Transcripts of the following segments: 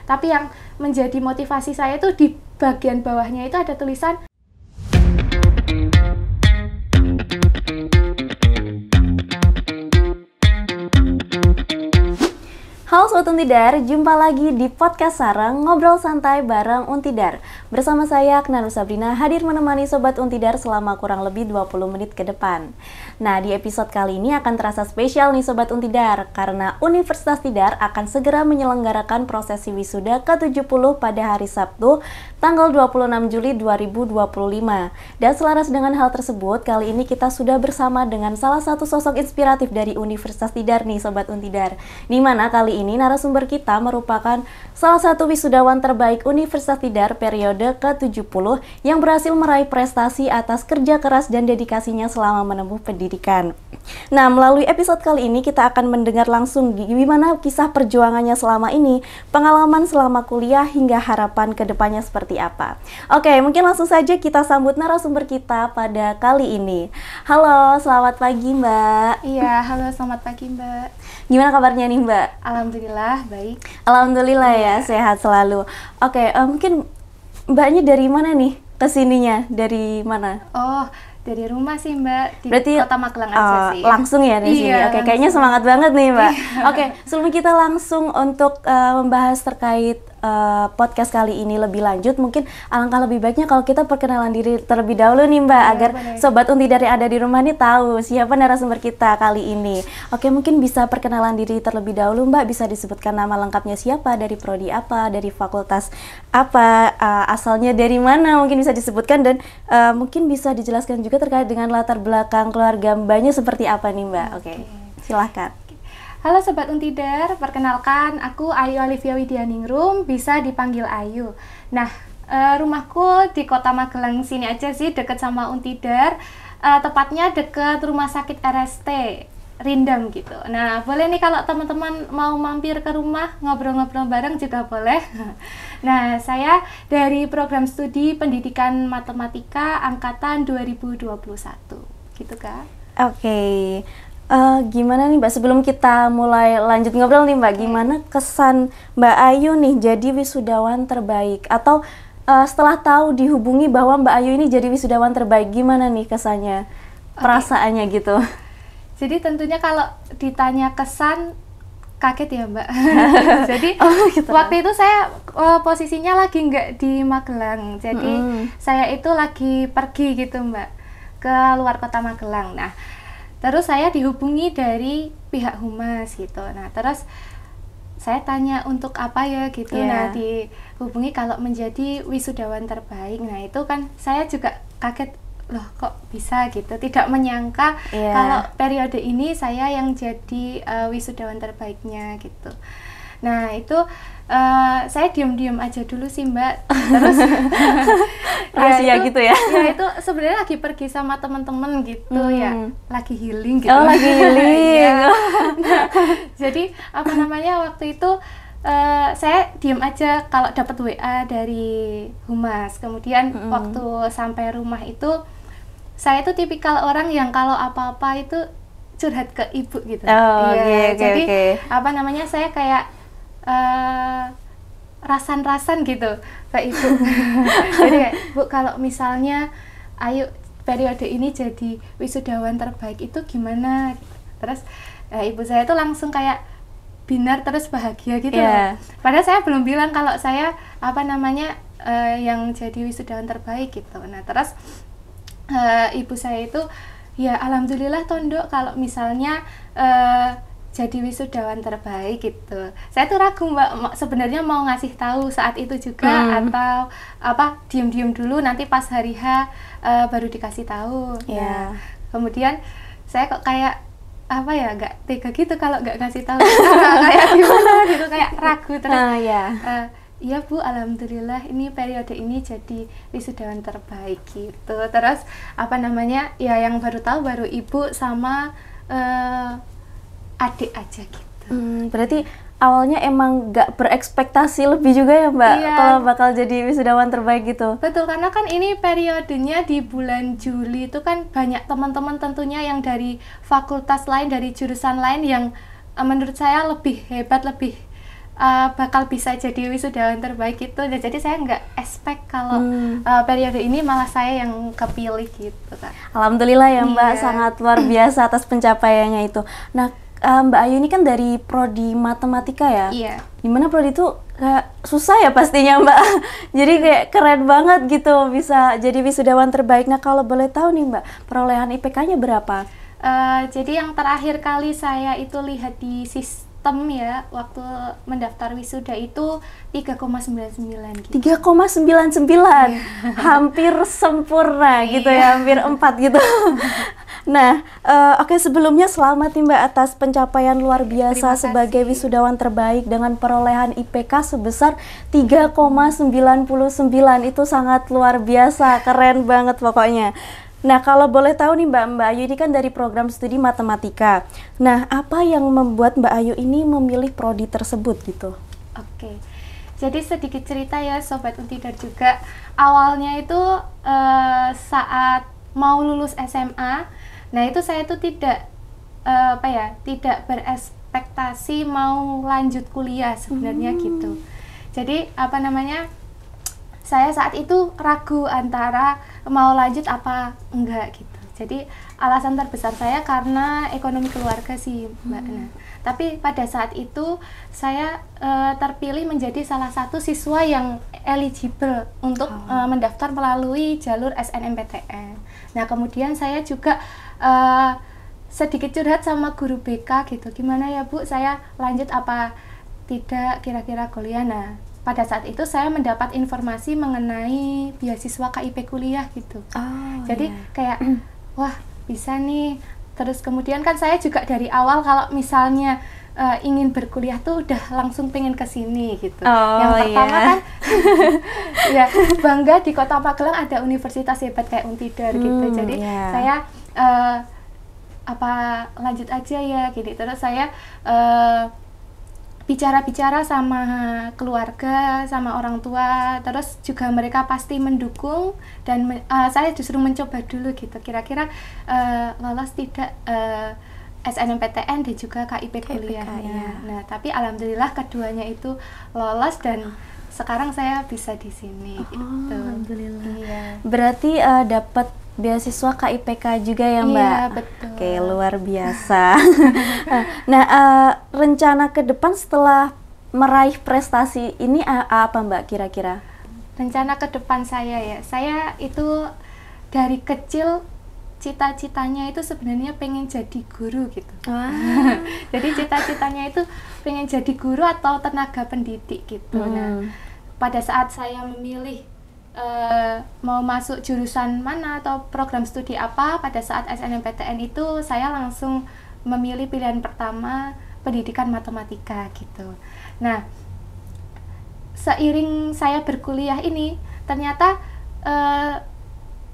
Tapi yang menjadi motivasi saya itu di bagian bawahnya itu ada tulisan Halo Sobat Untidar, jumpa lagi di podcast Sarang Ngobrol Santai bareng Untidar. Bersama saya, Knanu Sabrina, hadir menemani Sobat Untidar selama kurang lebih 20 menit ke depan. Nah, di episode kali ini akan terasa spesial nih Sobat Untidar, karena Universitas Tidar akan segera menyelenggarakan prosesi wisuda ke-70 pada hari Sabtu, tanggal 26 Juli 2025. Dan selaras dengan hal tersebut, kali ini kita sudah bersama dengan salah satu sosok inspiratif dari Universitas Tidar nih Sobat Untidar. Di mana kali ini narasumber kita merupakan salah satu wisudawan terbaik Universitas Tidar periode ke-70 yang berhasil meraih prestasi atas kerja keras dan dedikasinya selama menempuh pendidikan. Nah, melalui episode kali ini kita akan mendengar langsung gimana kisah perjuangannya selama ini, pengalaman selama kuliah hingga harapan kedepannya seperti apa. Oke, mungkin langsung saja kita sambut narasumber kita pada kali ini. Halo, selamat pagi Mbak. Iya, halo selamat pagi Mbak. Gimana kabarnya nih Mbak? Alhamdulillah, baik. Alhamdulillah ya, sehat selalu. Oke, mungkin Mbaknya dari mana nih kesininya? Dari mana? Oh, dari rumah sih Mbak, di Berarti, Kota Magelang aja sih. Langsung ya di sini? Iya, Oke, kayaknya langsung. semangat banget nih Mbak. Iya. Oke, sebelum kita langsung untuk membahas terkait podcast kali ini lebih lanjut, mungkin alangkah lebih baiknya kalau kita perkenalan diri terlebih dahulu nih Mbak, Iya, agar boleh. Sobat Untidar yang ada di rumah nih tahu siapa narasumber kita kali ini. Oke, mungkin bisa perkenalan diri terlebih dahulu Mbak, bisa disebutkan nama lengkapnya siapa, dari prodi apa, dari fakultas apa, asalnya dari mana, mungkin bisa disebutkan, dan mungkin bisa dijelaskan juga terkait dengan latar belakang keluarga Mbaknya seperti apa nih Mbak. Oke, silahkan. Halo Sobat Untidar, perkenalkan aku Ayu Olivia Widianingrum, bisa dipanggil Ayu. Nah, rumahku di Kota Magelang sini aja sih, deket sama Untidar, tepatnya deket rumah sakit RST Rindam gitu. Nah, boleh nih kalau teman-teman mau mampir ke rumah ngobrol-ngobrol bareng juga boleh. Nah, saya dari program studi pendidikan matematika angkatan 2021 gitu Kak. Oke. Gimana nih Mbak, sebelum kita mulai lanjut ngobrol nih Mbak, gimana kesan Mbak Ayu nih jadi wisudawan terbaik? Atau setelah tahu dihubungi bahwa Mbak Ayu ini jadi wisudawan terbaik, gimana nih kesannya, perasaannya gitu? Jadi tentunya kalau ditanya kesan, kaget ya Mbak. Jadi gitu. waktu itu saya posisinya lagi nggak di Magelang, jadi saya itu lagi pergi gitu Mbak, ke luar kota Magelang. Nah, terus saya dihubungi dari pihak humas gitu. Nah, terus saya tanya untuk apa ya gitu. Nah, dihubungi kalau menjadi wisudawan terbaik. Nah, itu kan saya juga kaget, loh kok bisa gitu. Tidak menyangka kalau periode ini saya yang jadi wisudawan terbaiknya gitu. Nah, itu saya diam-diam aja dulu sih Mbak. Terus rahasia gitu ya? Ya itu sebenarnya lagi pergi sama teman-teman gitu ya, lagi healing gitu. Oh, lagi healing. Ya. Nah, jadi apa namanya waktu itu saya diam aja kalau dapat WA dari humas. Kemudian waktu sampai rumah itu saya itu tipikal orang yang kalau apa-apa itu curhat ke ibu gitu. Jadi apa namanya saya kayak rasan-rasan gitu ke ibu. Jadi kayak, Bu, kalau misalnya Ayu periode ini jadi wisudawan terbaik itu gimana? Terus ibu saya tuh langsung kayak binar terus bahagia gitu. Padahal saya belum bilang kalau saya apa namanya yang jadi wisudawan terbaik gitu. Nah, terus ibu saya itu ya alhamdulillah Tondo kalau misalnya jadi wisudawan terbaik gitu. Saya tuh ragu Mbak, sebenarnya mau ngasih tahu saat itu juga atau apa diam-diam dulu nanti pas hari H baru dikasih tahu. Nah, kemudian saya kok kayak apa ya, nggak tega gitu kalau nggak ngasih tahu. Kayak gimana gitu, kayak ragu terus. Iya Bu, alhamdulillah ini periode ini jadi wisudawan terbaik gitu. Terus apa namanya ya, yang baru tahu baru ibu sama adik aja gitu. Berarti awalnya emang gak berekspektasi lebih juga ya Mbak, kalau bakal jadi wisudawan terbaik gitu? Betul, karena kan ini periodenya di bulan Juli itu kan banyak teman-teman tentunya yang dari fakultas lain, dari jurusan lain yang menurut saya lebih hebat, lebih bakal bisa jadi wisudawan terbaik itu. Nah, jadi saya nggak expect kalau periode ini malah saya yang kepilih gitu Kak. Alhamdulillah ya Mbak, Iya. sangat luar biasa atas pencapaiannya itu. Nah, Mbak Ayu ini kan dari prodi matematika ya? Iya. Dimana prodi itu kayak susah ya pastinya Mbak. Jadi kayak keren banget gitu bisa jadi wisudawan terbaik. Nah, kalau boleh tahu nih Mbak, perolehan IPK-nya berapa? Jadi yang terakhir kali saya itu lihat di sistem ya, waktu mendaftar wisuda itu 3,99 gitu. 3,99, hampir sempurna gitu ya, hampir 4 gitu. Nah, oke, sebelumnya selamat nih Mbak atas pencapaian luar biasa Terima sebagai kasih. wisudawan terbaik dengan perolehan IPK sebesar 3,99. Itu sangat luar biasa, keren banget pokoknya. Nah, kalau boleh tahu nih Mbak Ayu ini kan dari program studi matematika. Nah, apa yang membuat Mbak Ayu ini memilih prodi tersebut gitu? Oke. Jadi sedikit cerita ya Sobat Untidar juga. Awalnya itu saat mau lulus SMA, nah itu saya tuh tidak tidak berekspektasi mau lanjut kuliah sebenarnya gitu. Jadi saya saat itu ragu antara mau lanjut apa enggak gitu. Jadi alasan terbesar saya karena ekonomi keluarga sih Mbak. Nah, tapi pada saat itu saya terpilih menjadi salah satu siswa yang eligible untuk mendaftar melalui jalur SNMPTN. Nah, kemudian saya juga sedikit curhat sama guru BK gitu. Gimana ya Bu, saya lanjut apa tidak kira-kira kuliah. Nah, pada saat itu saya mendapat informasi mengenai beasiswa KIP kuliah gitu. Jadi kayak wah bisa nih. Terus kemudian kan saya juga dari awal kalau misalnya ingin berkuliah tuh udah langsung pengen kesini gitu. Yang pertama kan ya bangga di Kota Magelang ada universitas hebat kayak Untidar gitu. Jadi saya lanjut aja ya gini. Terus saya bicara-bicara sama keluarga, sama orang tua, terus juga mereka pasti mendukung dan saya justru mencoba dulu gitu, kira-kira lolos tidak SNMPTN dan juga KIP kuliahnya. Nah, tapi alhamdulillah keduanya itu lolos dan sekarang saya bisa di sini gitu. Alhamdulillah. Iya. Berarti dapat beasiswa KIPK juga ya Mbak? Iya, betul. Oke, luar biasa. Nah, rencana ke depan setelah meraih prestasi ini apa Mbak kira-kira? Rencana ke depan saya itu dari kecil cita-citanya itu sebenarnya pengen jadi guru gitu. Jadi cita-citanya itu pengen jadi guru atau tenaga pendidik gitu. Nah, pada saat saya memilih mau masuk jurusan mana atau program studi apa, pada saat SNMPTN itu saya langsung memilih pilihan pertama pendidikan matematika gitu. Nah, seiring saya berkuliah ini ternyata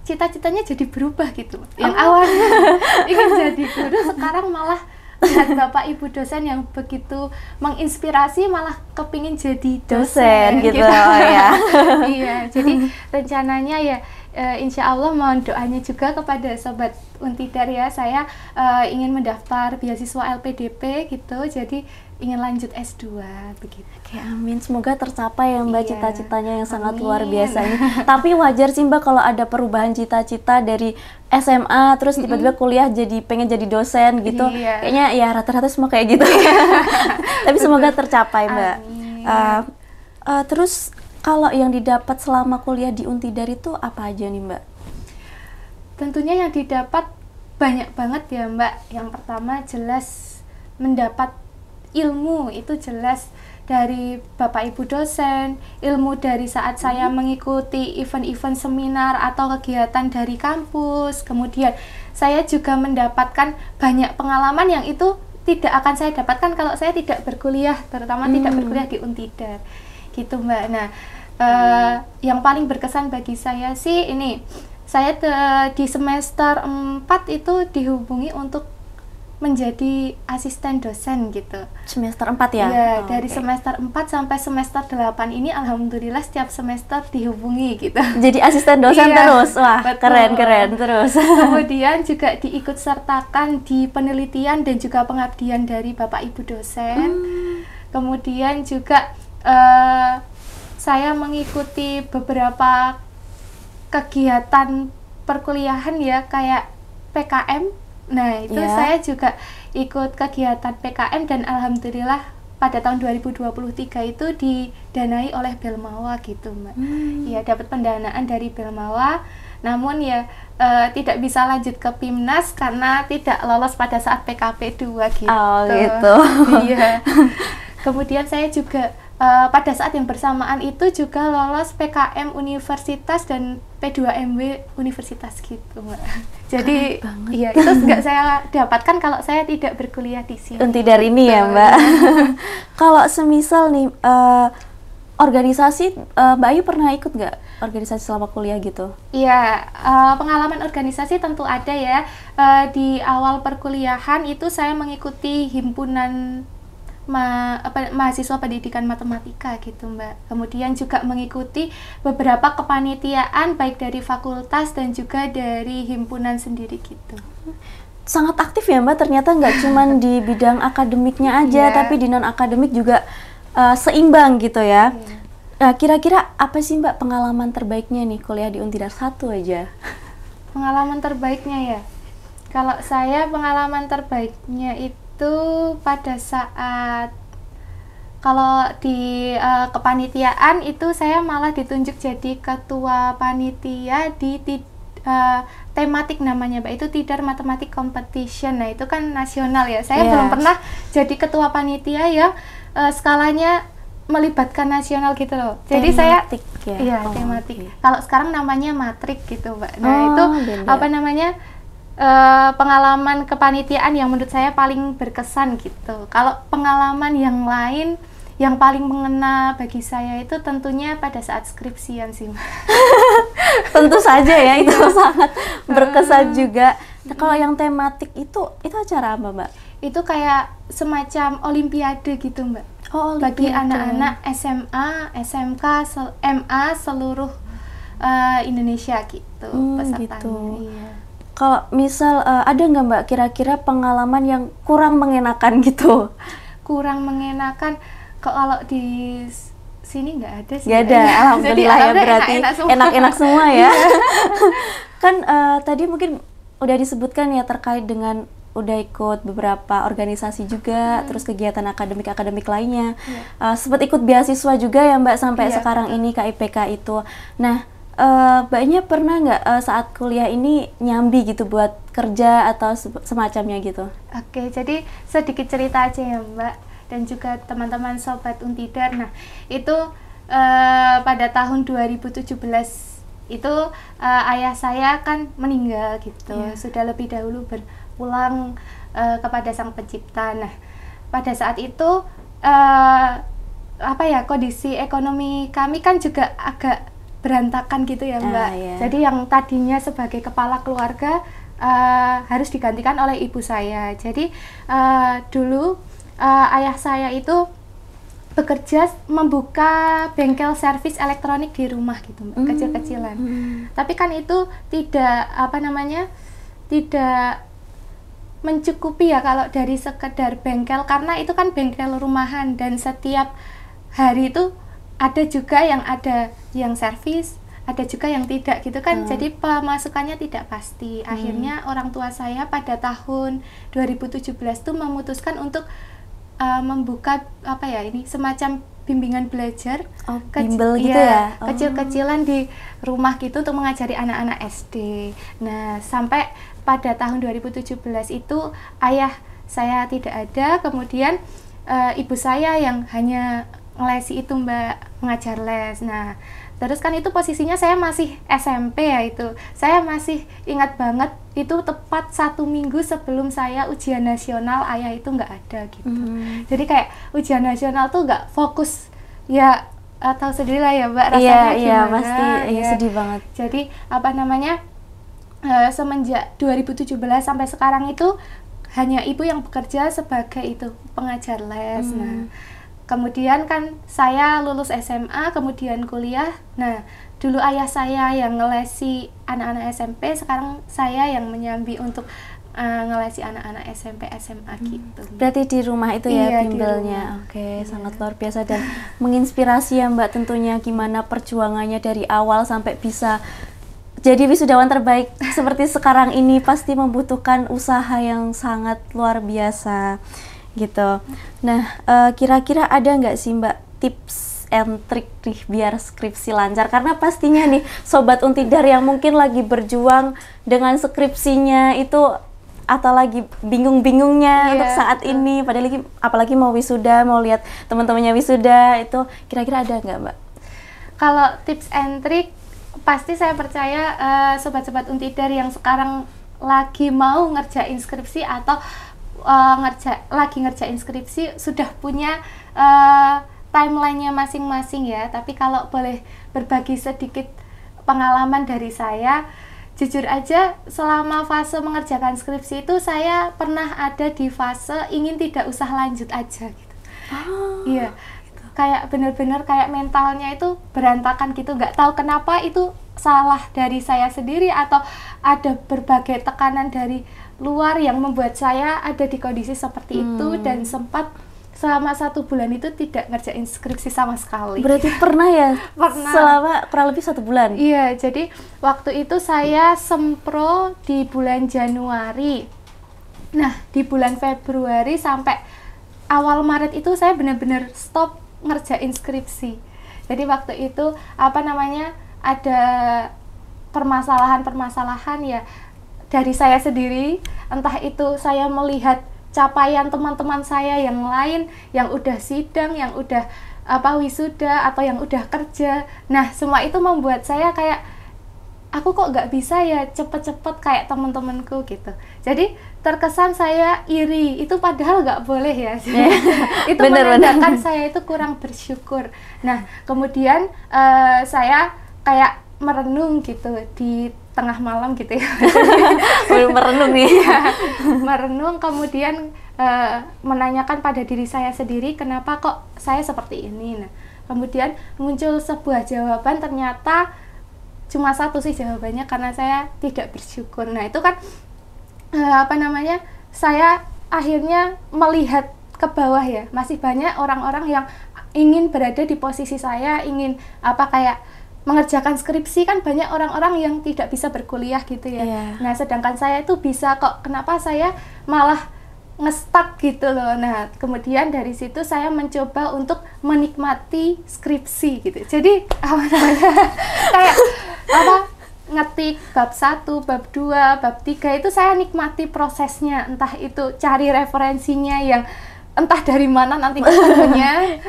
cita-citanya jadi berubah gitu. Yang awalnya ingin jadi guru, sekarang malah lihat Bapak Ibu dosen yang begitu menginspirasi malah kepingin jadi dosen gitu. Ya. Iya, jadi rencananya ya insya Allah mohon doanya juga kepada Sobat Untidar ya. Saya ingin mendaftar beasiswa LPDP gitu, jadi ingin lanjut S2 begitu. Oke, amin. Semoga tercapai ya Mbak cita-citanya yang sangat luar Amin. biasa ini. Tapi wajar sih Mbak kalau ada perubahan cita-cita dari SMA terus tiba-tiba kuliah jadi pengen jadi dosen gitu. Iya. Kayaknya ya rata-rata semua kayak gitu. Tapi semoga tercapai Mbak. Terus kalau yang didapat selama kuliah di Untidar itu apa aja nih Mbak? Tentunya yang didapat banyak banget ya Mbak. Yang pertama jelas mendapat ilmu, itu jelas dari Bapak Ibu dosen, ilmu dari saat saya mengikuti event-event seminar atau kegiatan dari kampus. Kemudian saya juga mendapatkan banyak pengalaman yang itu tidak akan saya dapatkan kalau saya tidak berkuliah, terutama tidak berkuliah di Untidar gitu Mbak. Nah, yang paling berkesan bagi saya sih ini, saya di semester 4 itu dihubungi untuk menjadi asisten dosen gitu. Semester 4 ya? Iya, dari semester 4 sampai semester 8 ini alhamdulillah setiap semester dihubungi gitu. Jadi asisten dosen terus? Wah, betul. keren terus. Kemudian juga diikut sertakan di penelitian dan juga pengabdian dari Bapak Ibu dosen. Kemudian juga saya mengikuti beberapa kegiatan perkuliahan ya, kayak PKM. Nah, itu saya juga ikut kegiatan PKM dan alhamdulillah pada tahun 2023 itu didanai oleh Belmawa gitu, Mbak. Ya, dapat pendanaan dari Belmawa. Namun ya tidak bisa lanjut ke PIMNAS karena tidak lolos pada saat PKP 2 gitu. Oh, gitu. Iya. Kemudian saya juga pada saat yang bersamaan itu juga lolos PKM Universitas dan P2MW Universitas gitu, Mbak. Jadi iya, itu nggak saya dapatkan kalau saya tidak berkuliah di sini. Untidar ini ya, Mbak. Kalau semisal nih organisasi, Mbak Ayu pernah ikut nggak organisasi selama kuliah gitu? Iya, pengalaman organisasi tentu ada ya. Di awal perkuliahan itu saya mengikuti himpunan mahasiswa pendidikan matematika gitu, Mbak. Kemudian juga mengikuti beberapa kepanitiaan baik dari fakultas dan juga dari himpunan sendiri gitu. Sangat aktif ya, Mbak, ternyata nggak cuma di bidang akademiknya aja, tapi di non-akademik juga seimbang gitu ya. Nah, kira-kira apa sih, Mbak, pengalaman terbaiknya nih kuliah di Untidar? Satu aja. Pengalaman terbaiknya ya? Kalau saya pengalaman terbaiknya itu pada saat kalau di kepanitiaan itu saya malah ditunjuk jadi ketua panitia di tematik namanya, Mbak. Itu Tidar Matematik Competition. Nah, itu kan nasional ya. Saya belum pernah jadi ketua panitia yang skalanya melibatkan nasional gitu loh. Jadi tematik, saya iya, tematik. Kalau sekarang namanya matrik gitu, Mbak. Nah, itu beda. apa namanya? Pengalaman kepanitiaan yang menurut saya paling berkesan gitu. Kalau pengalaman yang lain yang paling mengena bagi saya itu tentunya pada saat skripsian sih. Tentu saja ya, itu sangat berkesan juga. Nah, kalau yang tematik itu acara apa, Mbak? Itu kayak semacam olimpiade gitu, Mbak. Oh, bagi anak-anak SMA, SMK, MA seluruh Indonesia gitu pesertanya. Gitu. Iya. Kalau misal ada nggak, Mbak, kira-kira pengalaman yang kurang mengenakan gitu? Kurang mengenakan kalau di sini nggak ada sih. Nggak ada, alhamdulillah ya, berarti enak-enak semua ya. Kan tadi mungkin udah disebutkan ya terkait dengan udah ikut beberapa organisasi juga, terus kegiatan akademik lainnya. Sempat ikut beasiswa juga ya, Mbak, sampai sekarang ini KIPK itu. Nah, Mbaknya pernah nggak saat kuliah ini nyambi gitu buat kerja atau semacamnya gitu? Oke, jadi sedikit cerita aja ya, Mbak, dan juga teman-teman Sobat Untidar. Nah, itu pada tahun 2017 itu ayah saya kan meninggal gitu, sudah lebih dahulu berpulang kepada Sang Pencipta. Nah, pada saat itu kondisi ekonomi kami kan juga agak berantakan gitu ya, Mbak. Jadi yang tadinya sebagai kepala keluarga harus digantikan oleh ibu saya. Jadi dulu ayah saya itu bekerja membuka bengkel servis elektronik di rumah gitu, Mbak, kecil-kecilan. Tapi kan itu tidak tidak mencukupi ya kalau dari sekedar bengkel, karena itu kan bengkel rumahan dan setiap hari itu ada juga yang servis, ada juga yang tidak gitu kan. Jadi pemasukannya tidak pasti. Akhirnya orang tua saya pada tahun 2017 tuh memutuskan untuk membuka semacam bimbingan belajar bimbel gitu ya, kecil-kecilan di rumah gitu untuk mengajari anak-anak SD. Nah, sampai pada tahun 2017 itu ayah saya tidak ada, kemudian ibu saya yang hanya ngelesi itu, Mbak, mengajar les. Nah, terus kan itu posisinya saya masih SMP ya itu. Saya masih ingat banget itu tepat 1 minggu sebelum saya ujian nasional, ayah itu nggak ada gitu. Jadi kayak ujian nasional tuh nggak fokus ya, tahu sendiri lah ya, Mbak, rasanya gimana. Iya, pasti sedih banget. Jadi semenjak 2017 sampai sekarang itu hanya ibu yang bekerja sebagai itu pengajar les. Nah, kemudian kan saya lulus SMA, kemudian kuliah. Nah, dulu ayah saya yang ngelesi anak-anak SMP, sekarang saya yang menyambi untuk ngelesi anak-anak SMP SMA gitu. Berarti di rumah itu ya Iya, bimbelnya. Oke, sangat luar biasa dan menginspirasi ya Mbak, tentunya gimana perjuangannya dari awal sampai bisa jadi wisudawan terbaik seperti sekarang ini, pasti membutuhkan usaha yang sangat luar biasa gitu. Nah, kira-kira ada nggak sih Mbak tips and trik nih biar skripsi lancar? Karena pastinya nih Sobat Untidar yang mungkin lagi berjuang dengan skripsinya itu atau lagi bingung-bingungnya untuk saat ini, padahal apalagi mau wisuda, mau lihat teman-temannya wisuda, itu kira-kira ada nggak Mbak? Kalau tips and trick, pasti saya percaya sobat-sobat Untidar yang sekarang lagi mau ngerjain skripsi atau lagi ngerjain skripsi sudah punya timelinenya masing-masing ya. Tapi kalau boleh berbagi sedikit pengalaman dari saya, jujur aja selama fase mengerjakan skripsi itu saya pernah ada di fase ingin tidak usah lanjut aja gitu. Iya, kayak bener-bener kayak mentalnya itu berantakan gitu, nggak tahu kenapa itu salah dari saya sendiri atau ada berbagai tekanan dari luar yang membuat saya ada di kondisi seperti itu, dan sempat selama 1 bulan itu tidak ngerjain skripsi sama sekali. Berarti pernah ya? Pernah. Selama kurang lebih 1 bulan? Iya, jadi waktu itu saya sempro di bulan Januari. Nah, di bulan Februari sampai awal Maret itu saya benar-benar stop ngerjain skripsi. Jadi waktu itu ada permasalahan-permasalahan ya dari saya sendiri, entah itu saya melihat capaian teman-teman saya yang lain yang udah sidang, yang udah wisuda atau yang udah kerja. Nah, semua itu membuat saya kayak aku kok nggak bisa ya cepet-cepet kayak teman-temanku gitu. Jadi terkesan saya iri, itu padahal nggak boleh ya. Itu menandakan saya itu kurang bersyukur. Nah, kemudian saya kayak merenung gitu di tengah malam gitu ya. Merenung nih. Merenung, kemudian menanyakan pada diri saya sendiri kenapa kok saya seperti ini. Nah, kemudian muncul sebuah jawaban, ternyata cuma satu sih jawabannya, karena saya tidak bersyukur. Nah, itu kan saya akhirnya melihat ke bawah ya, masih banyak orang-orang yang ingin berada di posisi saya, ingin kayak mengerjakan skripsi, kan banyak orang-orang yang tidak bisa berkuliah gitu ya. Nah, sedangkan saya itu bisa kok, kenapa saya malah ngestak gitu loh. Nah, kemudian dari situ saya mencoba untuk menikmati skripsi gitu. Jadi kayak ngetik bab 1, bab 2, bab 3 itu saya nikmati prosesnya, entah itu cari referensinya yang entah dari mana nanti ketemunya.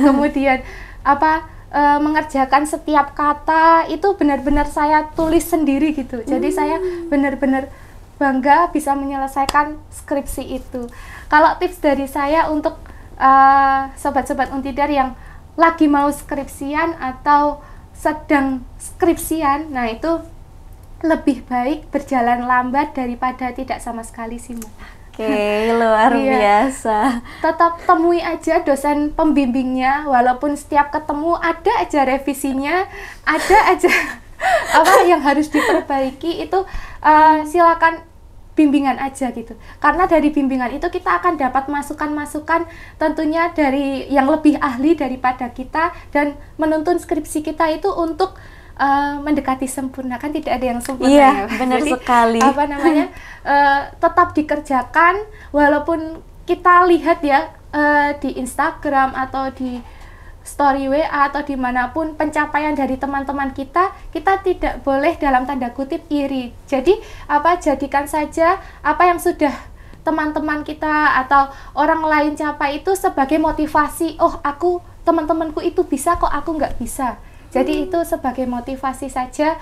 Kemudian mengerjakan setiap kata itu benar-benar saya tulis sendiri gitu. Jadi saya benar-benar bangga bisa menyelesaikan skripsi itu. Kalau tips dari saya untuk sobat-sobat Untidar yang lagi mau skripsian atau sedang skripsian, nah itu lebih baik berjalan lambat daripada tidak sama sekali sih Mbak. Oke, luar biasa. Tetap temui aja dosen pembimbingnya, walaupun setiap ketemu ada aja revisinya, ada aja yang harus diperbaiki, itu silakan bimbingan aja gitu. Karena dari bimbingan itu kita akan dapat masukan-masukan tentunya dari yang lebih ahli daripada kita, dan menuntun skripsi kita itu untuk mendekati sempurna, kan tidak ada yang sempurna. Iya, ya. benar Jadi, sekali. Tetap dikerjakan, walaupun kita lihat ya di Instagram atau di story WA atau dimanapun pencapaian dari teman-teman kita tidak boleh dalam tanda kutip iri. Jadi jadikan saja apa yang sudah teman-teman kita atau orang lain capai itu sebagai motivasi. Oh, teman-temanku itu bisa kok, aku nggak bisa. Jadi itu sebagai motivasi saja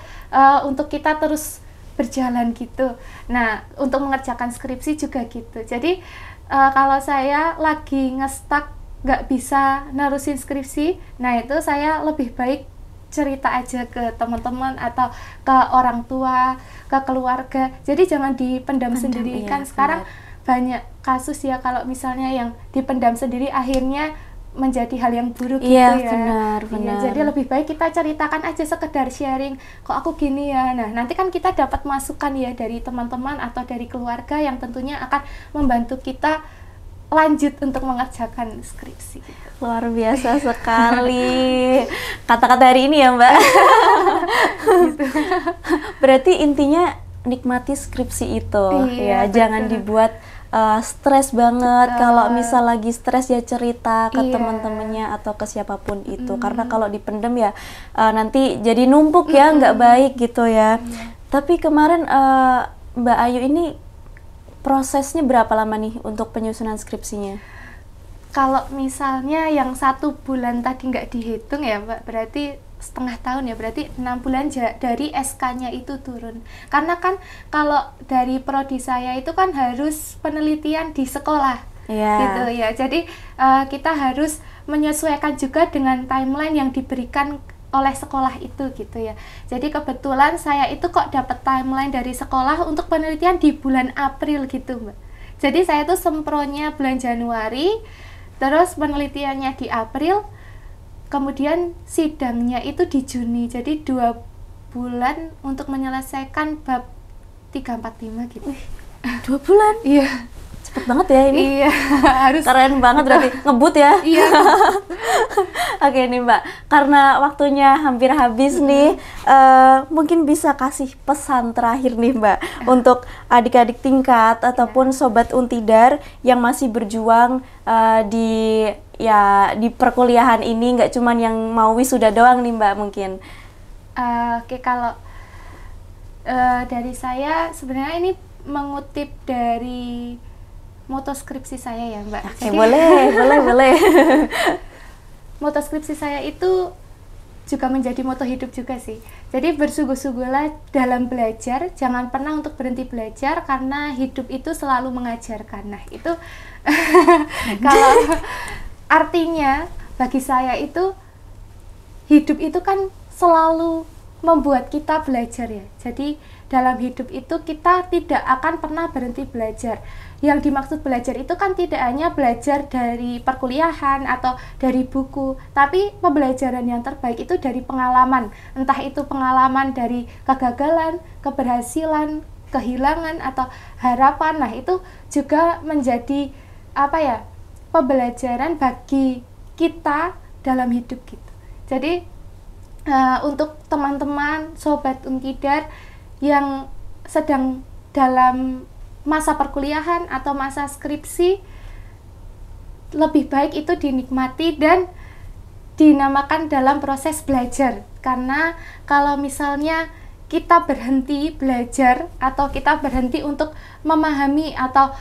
untuk kita terus berjalan gitu. Nah, untuk mengerjakan skripsi juga gitu. Jadi kalau saya lagi ngestak nggak bisa nerusin skripsi, nah itu saya lebih baik cerita aja ke teman-teman atau ke orang tua, ke keluarga. Jadi jangan dipendam sendiri. Kan sekarang banyak kasus ya, kalau misalnya yang dipendam sendiri akhirnya menjadi hal yang buruk Iya, gitu ya. benar, Iya, benar. jadi lebih baik kita ceritakan aja, sekedar sharing, kok aku gini ya. Nah, nanti kan kita dapat masukan ya dari teman-teman atau dari keluarga yang tentunya akan membantu kita lanjut untuk mengerjakan skripsi. Luar biasa sekali kata-kata hari ini ya Mbak. Gitu. Berarti intinya nikmati skripsi itu Iya, ya, jangan betul. dibuat stres banget. Betul. Kalau misal lagi stres ya cerita ke Iya. teman-temannya atau ke siapapun itu, karena kalau dipendem ya nanti jadi numpuk ya, nggak baik gitu ya. Tapi kemarin Mbak Ayu ini prosesnya berapa lama nih untuk penyusunan skripsinya? Kalau misalnya yang 1 bulan tadi nggak dihitung ya Mbak, berarti setengah tahun ya, berarti 6 bulan dari SK-nya itu turun. Karena kan kalau dari prodi saya itu kan harus penelitian di sekolah, gitu ya. Jadi kita harus menyesuaikan juga dengan timeline yang diberikan oleh sekolah itu gitu ya. Jadi kebetulan saya itu kok dapat timeline dari sekolah untuk penelitian di bulan April gitu Mbak. Jadi saya tuh sempronya bulan Januari, terus penelitiannya di April, kemudian sidangnya itu di Juni. Jadi 2 bulan untuk menyelesaikan bab 345 gitu. 2 bulan? Iya. Cepet banget ya ini. Iya, harus. Keren banget berarti, ngebut ya. Iya. Oke nih Mbak, karena waktunya hampir habis nih, mungkin bisa kasih pesan terakhir nih Mbak untuk adik-adik tingkat ataupun sobat Untidar yang masih berjuang di perkuliahan ini, nggak cuman yang mau wisuda doang nih Mbak mungkin. Oke, kalau dari saya sebenarnya ini mengutip dari moto skripsi saya ya Mbak. Oke, boleh. Moto skripsi saya itu juga menjadi moto hidup juga sih. Jadi bersungguh-sungguhlah dalam belajar, jangan pernah untuk berhenti belajar karena hidup itu selalu mengajarkan. Nah, itu kalau artinya bagi saya itu hidup itu kan selalu membuat kita belajar ya. Jadi dalam hidup itu kita tidak akan pernah berhenti belajar. Yang dimaksud belajar itu kan tidak hanya belajar dari perkuliahan atau dari buku, tapi pembelajaran yang terbaik itu dari pengalaman. Entah itu pengalaman dari kegagalan, keberhasilan, kehilangan, atau harapan. Nah, itu juga menjadi pembelajaran bagi kita dalam hidup gitu. Jadi untuk teman-teman sobat Untidar yang sedang dalam masa perkuliahan atau masa skripsi, lebih baik itu dinikmati dan dinamakan dalam proses belajar. Karena kalau misalnya kita berhenti belajar atau kita berhenti untuk memahami atau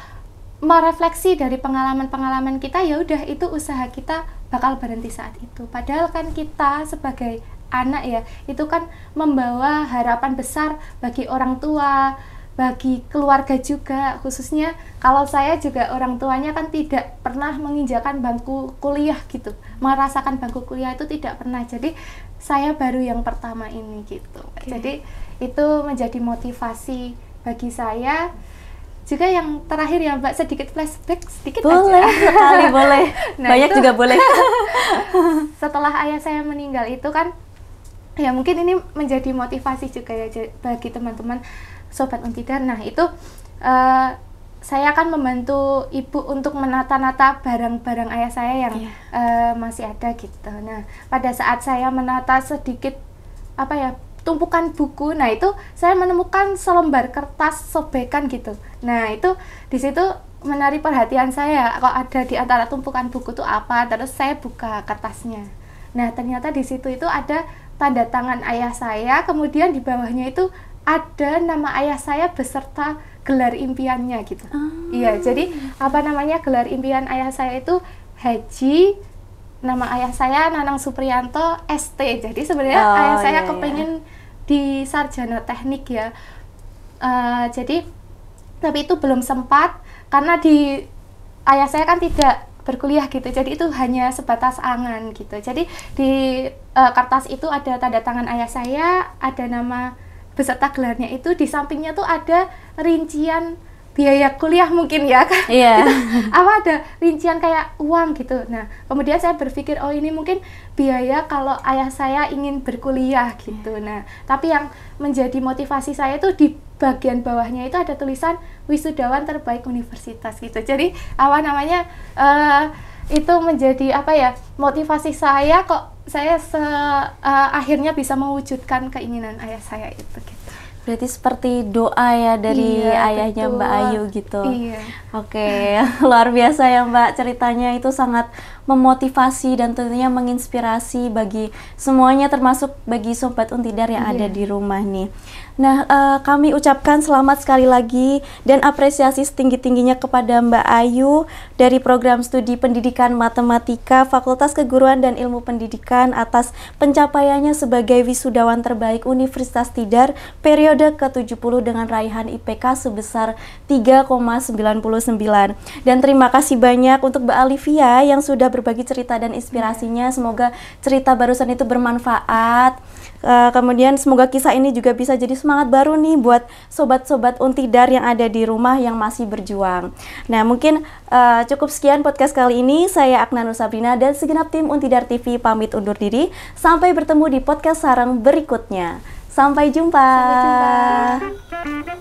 merefleksi dari pengalaman-pengalaman kita, ya udah, itu usaha kita bakal berhenti saat itu. Padahal kan kita sebagai anak ya, itu kan membawa harapan besar bagi orang tua, bagi keluarga juga. Khususnya kalau saya juga orang tuanya kan tidak pernah menginjakan bangku kuliah gitu, merasakan bangku kuliah itu tidak pernah. Jadi saya baru yang pertama ini gitu. Jadi itu menjadi motivasi bagi saya. Juga yang terakhir ya Mbak, sedikit flashback sedikit boleh aja. Sekali boleh. Nah, banyak itu, juga boleh. Setelah ayah saya meninggal itu kan, ya mungkin ini menjadi motivasi juga ya bagi teman-teman sobat Untidar. Nah, itu saya akan membantu ibu untuk menata-nata barang-barang ayah saya yang masih ada gitu. Nah, pada saat saya menata sedikit tumpukan buku, nah itu saya menemukan selembar kertas sobekan gitu. Nah, itu di situ menarik perhatian saya, kok ada di antara tumpukan buku itu apa. Terus saya buka kertasnya. Nah, ternyata di situ itu ada tanda tangan ayah saya, kemudian di bawahnya itu ada nama ayah saya beserta gelar impiannya gitu. Iya, jadi gelar impian ayah saya itu Haji, nama ayah saya Nanang Supriyanto ST. Jadi sebenarnya ayah saya kepengen di sarjana teknik ya. Jadi tapi itu belum sempat karena di ayah saya kan tidak berkuliah gitu. Jadi itu hanya sebatas angan gitu. Jadi di kertas itu ada tanda tangan ayah saya, ada nama beserta gelarnya itu, di sampingnya tuh ada rincian biaya kuliah mungkin ya kan. Iya. Apa ada rincian kayak uang gitu. Nah, kemudian saya berpikir oh ini mungkin biaya kalau ayah saya ingin berkuliah gitu. Nah, tapi yang menjadi motivasi saya itu di bagian bawahnya itu ada tulisan wisudawan terbaik universitas gitu. Jadi itu menjadi motivasi saya kok saya akhirnya bisa mewujudkan keinginan ayah saya itu gitu. Berarti seperti doa ya dari ayahnya betul. Mbak Ayu gitu. Iya. Oke, luar biasa ya Mbak, ceritanya itu sangat memotivasi dan tentunya menginspirasi bagi semuanya, termasuk bagi Sobat Untidar yang ada di rumah nih. Nah, kami ucapkan selamat sekali lagi dan apresiasi setinggi-tingginya kepada Mbak Ayu dari Program Studi Pendidikan Matematika Fakultas Keguruan dan Ilmu Pendidikan atas pencapaiannya sebagai wisudawan terbaik Universitas Tidar periode ke-70 dengan raihan IPK sebesar 3,99. Dan terima kasih banyak untuk Mbak Alivia yang sudah berbagi cerita dan inspirasinya. Semoga cerita barusan itu bermanfaat. Kemudian semoga kisah ini juga bisa jadi semangat baru nih buat sobat-sobat Untidar yang ada di rumah yang masih berjuang. Nah, mungkin cukup sekian podcast kali ini. Saya Akna Nur Sabrina dan segenap tim Untidar TV pamit undur diri. Sampai bertemu di podcast sarang berikutnya. Sampai jumpa. Sampai jumpa.